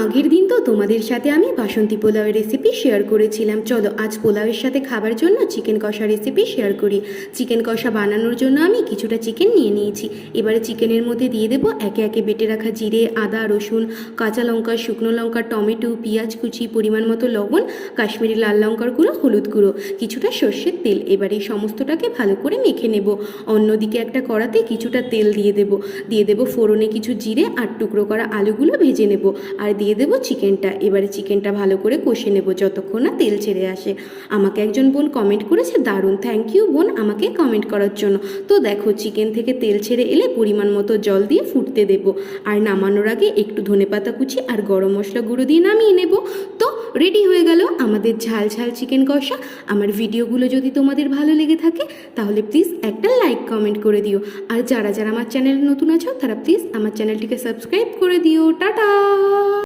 আগের দিন তো তোমাদের সাথে আমি বাসন্তী পোলাওয়ের রেসিপি শেয়ার করেছিলাম। চলো আজ পোলাওয়ের সাথে খাবার জন্য চিকেন কষা রেসিপি শেয়ার করি। চিকেন কষা বানানোর জন্য আমি কিছুটা চিকেন নিয়ে নিয়েছি। এবারে চিকেনের মধ্যে দিয়ে দেবো একে একে বেটে রাখা জিরে, আদা, রসুন, কাঁচা লঙ্কা, শুকনো লঙ্কা, টমেটো, পেঁয়াজ কুচি, পরিমাণ মতো লবণ, কাশ্মীরি লাল লঙ্কার গুঁড়ো, হলুদ গুঁড়ো, কিছুটা সর্ষের তেল। এবার এই সমস্তটাকে ভালো করে মেখে নেব। অন্যদিকে একটা কড়াতে কিছুটা তেল দিয়ে দেবো ফোড়নে কিছু জিরে আর টুকরো করা আলুগুলো ভেজে নেব। আর দিয়ে দেবো চিকেনটা। এবারে চিকেনটা ভালো করে কষে নেব যতক্ষণ না তেল ছেড়ে আসে। আমাকে একজন বোন কমেন্ট করেছে, দারুণ, থ্যাংক ইউ বোন আমাকে কমেন্ট করার জন্য। তো দেখো চিকেন থেকে তেল ছেড়ে এলে পরিমাণ মতো জল দিয়ে ফুটতে দেব। আর নামানোর আগে একটু ধনেপাতা কুচি আর গরম মশলা গুঁড়ো দিয়ে নামিয়ে নেব। তো রেডি হয়ে গেল আমাদের ঝাল ঝাল চিকেন কষা। আমার ভিডিওগুলো যদি তোমাদের ভালো লেগে থাকে তাহলে প্লিজ একটা লাইক কমেন্ট করে দিও। আর যারা যারা আমার চ্যানেলে নতুন আছো তারা প্লিজ আমার চ্যানেলটিকে সাবস্ক্রাইব করে দিও। টাটা।